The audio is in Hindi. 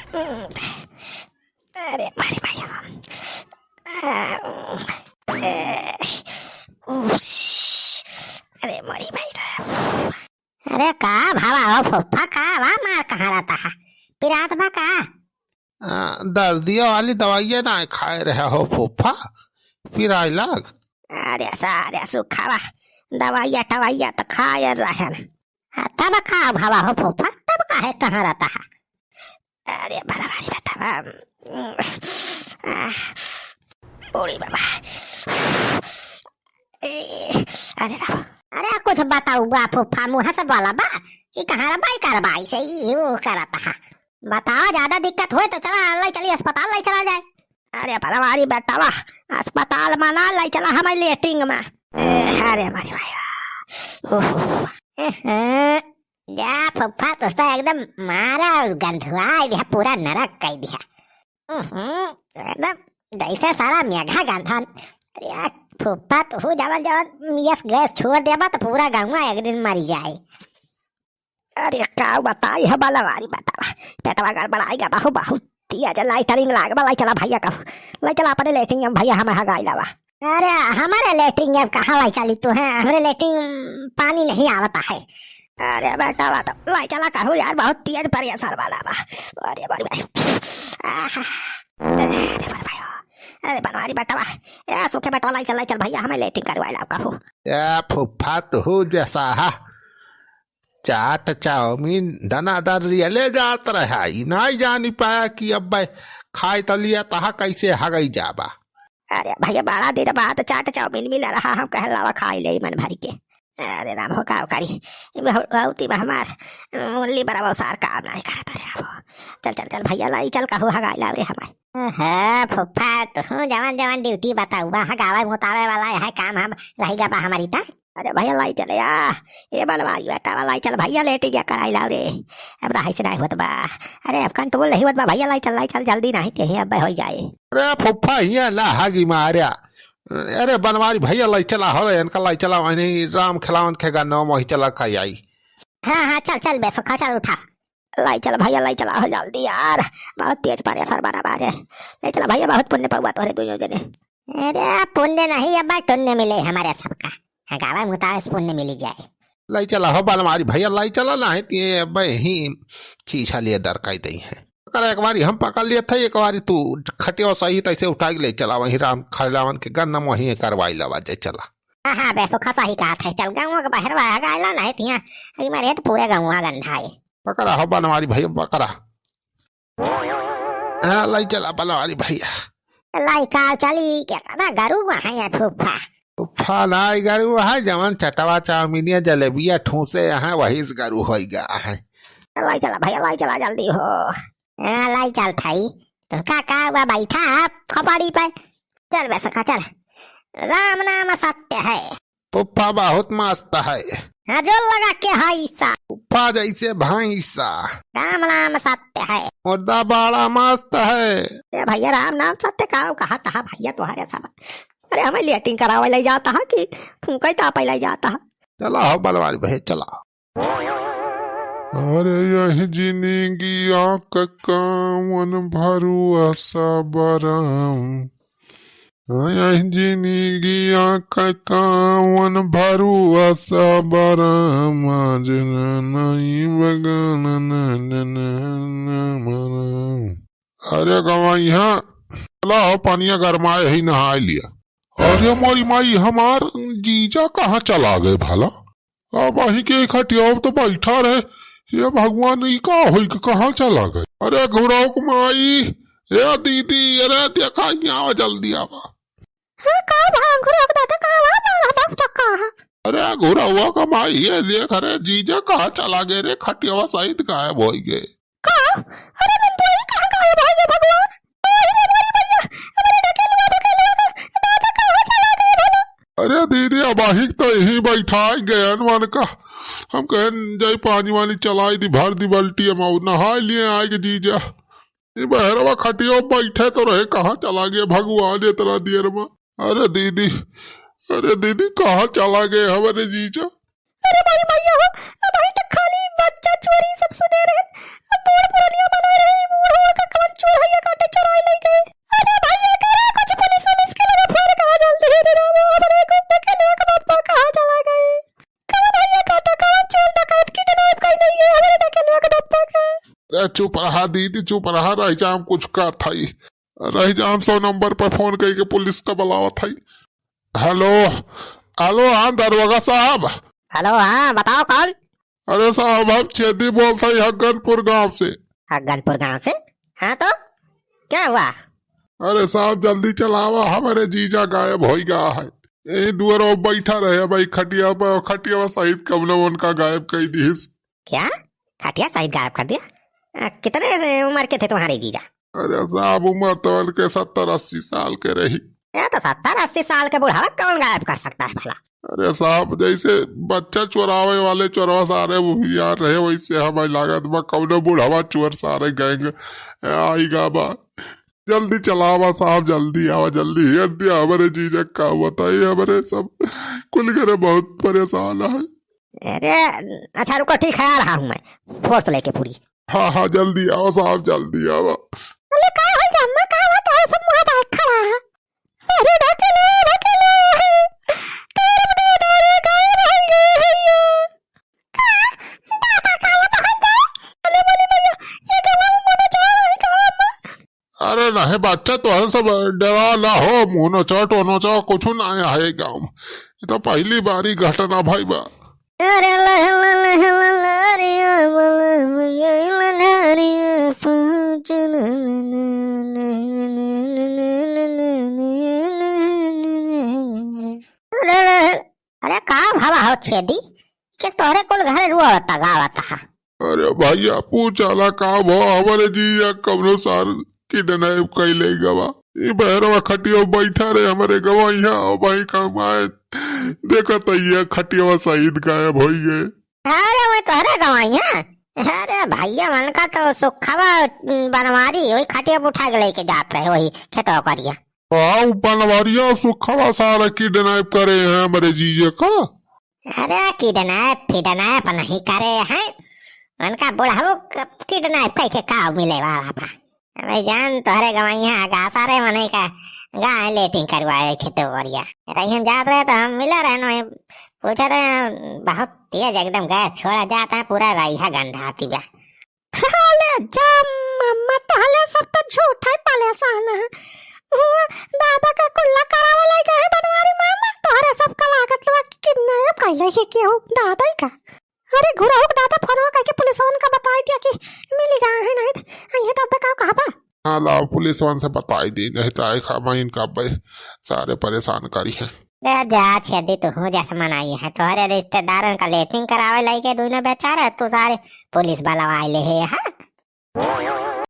अरे मारे भैया, अरे मरी भाई। अरे का भावा हो फुफ्फा, का वा मार कहाँ रहता है पिरात बा का? दर्दियों वाली दवाइयाँ ना खाए रहे हो फूफा, फिर आई लग। अरे सारे सुखावा दवाइया टवाइया तो खाए रहे तब का भावा हो फुफ्फा, तब का है कहाँ रहता है? अरे बड़ा भारी बेटा ओड़ी बाबा। अरे राम, अरे कुछ बताऊ बा फुफ्फा, मुँह से बोला बा कि कहाँ बाई कर बाई से यूं करता है। बताओ, ज्यादा दिक्कत हुए तो चला ले चलिए अस्पताल ले चला जाए। अरे बलवारी बेटा वाह, अस्पताल मना ले चला हमारे लेटरिंग में। अरे मारी भाई जा फुफ्फा, तो एकदम मारा गंधुआ दिया, पूरा नरक कर दिया एकदम जैसे सारा मेघा गंधन। अरे फुफ्फा तो जवन जवन यस गैस छोड़ देबा तो पूरा गाँव एक दिन मर जाए। अरे का बताई है बलवारी बेटा, पेटवा गड़बड़ाएगा बहु बहुत दिया जा लाइटरिंग लाग लाई चला भैया का लाई चला अपने लेटरिंग में भैया हम गाय लावा। अरे हमारे लेटरिंग में कहाँ लाई चली तू है, हमारे लेटरिंग पानी नहीं आवता है। अरे बेटा बा तो लाई चला कहूँ यार, बहुत तेज प्रेशर वाला बा। अरे बड़ी भाई, अरे बनवारी बेटा बा, ए सूखे बेटा लाई चल भैया हमें लेटरिंग करवा लाओ कहूँ। फुफ्फा तो जैसा है चाट चाउमीन दनादर ले जात रहा, नहीं जानी पाया कि अब खाए तो लिया तहा कैसे हगई जाबा। अरे भैया बड़ा देर बाद चाट चाउमीन मिल रहा, हम कह लावा खाई ले मन भरी के। अरे राम हो का करी बहुती हमार मुल्ली बराबर सार काम नहीं करता रे। चल चल चल भैया लाई चल कहूँ हगाई लाव रे हमारे। हाँ फुफ्फा तो जवान जवान ड्यूटी बताऊ बा, हगावे मुतावे वाला है काम हम रहेगा बा हमारी ता। अरे भैया लाई चले या ये बनवाई बेटा लाई चल भैया लेटे गया कराई लाव रे, अब रहा से नहीं होत बा। अरे अब कंट्रोल नहीं होत बा भैया लाई चल जल्दी नहीं ते अब हो जाए। अरे फुफ्फा हिया ला हागी मारिया, अरे बनवारी भैया लाई चला हो इनका लाई चला वही राम खिलावन के गाना वही चला खाई आई। हाँ हाँ चल चल बेसो खा चल उठा लाई चल भैया लाई चला हो जल्दी यार, बहुत तेज पारे सर बना बारे लाई चला भैया, बहुत पुण्य पौवा तोरे दोनों जने। अरे पुण्य नहीं अब टुन्ने मिले हमारे सबका, गावा मुताबिक पुण्य मिल जाए। लाई चला हो बनवारी भैया लाई चला ना है ते ही चीछा लिए दर कई दई है। अगर एक बारी हम पकड़ लिए थे, एक बारी तू खटिया सही तैसे उठा के ले चला वही राम खिलावन के गन्ना वही करवाई लवा जाए चला। हाँ बेसो खसा ही कहा था, चल गाँव के बाहर वाया गायला नहीं थिया अभी मेरे तो पूरे गाँव गंधा है। पकड़ा हो बनवारी भैया पकड़ा, हाँ लाई चला बनवारी भैया लाई का चली क्या ना गरू वहाँ या फूफा फूफा लाई गरू है जवन चटवा चाउमीनिया जलेबिया ठूसे यहाँ वही से गरू होइगा है। लाई चला भैया लाई चला जल्दी हो। लाई चल थाई तो काका वा बैठा खपड़ी पर, चल वैसा खा चल। राम नाम सत्य है, फूफा बहुत मस्त है, जो लगा के है ईसा फूफा जैसे भैंसा। राम नाम सत्य है, मुर्दा बड़ा मस्त है। भैया राम नाम सत्य कहा कहा भैया तुम्हारे सब। अरे हमें लेटिंग करावे ले जाता है कि फूका तापा ले जाता है। चला हो बनवारी भैया चला। अरे यही जिंदगी कावन भरुआ सबरम, यही जिंदगी कावन भरुआ सबरम, नहीं बगन अरे गवा यहाँ चला हो पानिया गरमाए ही नहा लिया। अरे मोरी माई हमार जीजा कहाँ चला गए भला, अब वही के खटिया तो बैठा रहे, ये भगवान ई का होई कहाँ चला गए। अरे घुराओ माई ये दीदी, अरे देखा यहाँ जल्दी आवा। अरे घुरावा का माई ये देख, अरे जीजा कहाँ चला गए रे, खटिया सहित गायब हो गए। अरे दीदी अबाहिक तो यही बैठा गया मन का, हम कहें जाई पानी वानी चलाई दी भर दी बाल्टी में नहा लिए आए जीजा, बहरवा खटिया बैठे तो रहे कहाँ चला गया भगवान इतना देर में। अरे दीदी कहाँ चला गए हमारे जीजा। अरे भाई भैया हो अब भाई तक खाली बच्चा चोरी सब सुने रहे, अब बूढ़ पुरानिया बना रहे, बूढ़ हो का चुप रहा दीदी, चुप रहा, रह जाम कुछ कर थई, रह जाम 100 नंबर पर फोन करके पुलिस का बुलावा थई। हेलो हेलो, हाँ दरोगा साहब। हेलो, हाँ बताओ कौन? अरे साहब हम छेदी बोलते हैं हगनपुर गांव से। हगनपुर गांव से? हाँ तो क्या हुआ? अरे साहब जल्दी चलावा, हमारे जीजा गायब हो गया है। यही दुआर बैठा रहे भाई, खटिया पर, खटिया सहित कमला उनका गायब कर दी। क्या खटिया सहित गायब कर दिया? कितने उम्र के थे तुम्हारे जीजा? अरे साहब उम्र तो उनके 70-80 साल के रही। ये तो 70-80 साल के बुढ़ावा कौन गायब कर सकता है भला? अरे साहब जैसे बच्चा चोरावे वाले चोरवा सारे वो यार रहे, वैसे हमारी लागत में कौन बुढ़ावा चोर सारे गैंग आईगा बा। जल्दी चलावा साहब, जल्दी आवा, जल्दी हेर दिया हमारे जीजा का बताइए, हमारे सब कुल घरे बहुत परेशान है। अरे अच्छा रुको, ठीक है आ रहा हूँ मैं फोर्स लेके पूरी। हाँ हाँ जल्दी आओ साहब, जल्दी आओ। अरे का होई अम्मा, का बात है? सब मुंह पे खड़ा है। अरे ढकेलो ढकेलो, तेरे दे दो ये गाय भैया दादा का ये तो हम गए। बोले बोले भैया ये गाँव में मनो चाह है का अम्मा? अरे नहीं बच्चा तो है, सब डरा ला हो, मुनो चाट ओनो चा कुछ ना है गाँव में, ये तो पहली बारी घटना भाई बा। अरे लहरिया लहरिया पहुंचन। अरे का भावा हो छेदी के तोहरे कुल घरे रुआवता गावता? अरे भैया पूछला का भो, हमारे जीजा कमनो सार किडनैप कैले गवा, ये बहरवा खटिया बैठा रहे हमारे गवा यहाँ भाई कमाए, देखा तो ये खटिया शहीद गायब हो गए। अरे मैं तोहरे गवाइया? अरे भैया मन का तो सुखवा बनवारी वही खटिया उठा के लेके जात रहे वही खेतवा करिया। हाँ बनवारिया सुखवा सारा किडनैप करे हैं हमारे जीजे का। अरे किडनैप फिडनैप नहीं करे हैं, उनका बुढ़ाऊ किडनैप करके का मिले वाला था। भाई जान तोहरे गवाइया गा सारे मने का गाय लेटिंग करवाए खेतो करिया रही, हम जात रहे तो हम मिला रहे ना, पूछा रहे बहुत तेज एकदम गैस छोड़ा जाता है, पूरा राइहा गंधा आती बा। हाले जम मम्मा ताले सब तो झूठा ही पाले साला दादा का कुल्ला करावा लाई गए बनवारी मामा, तोहरे सब का लागत के किडनैप कैले के क्यों दादा ही का? अरे घुराओ दादा फोन करके पुलिस वाले का बता दिया कि मिल गया है, नहीं ये तो अब का कहां बा? हाँ लाओ पुलिस वाले से बताई दी, नहीं तो आए खामा इनका भाई सारे परेशान करी है। जा छेदी तू हो जैसे मनाई है, तोहरे रिश्तेदारों का लेटरिंग करावे लाई के दोनों बेचारे तू सारे पुलिस वाला आए ले है।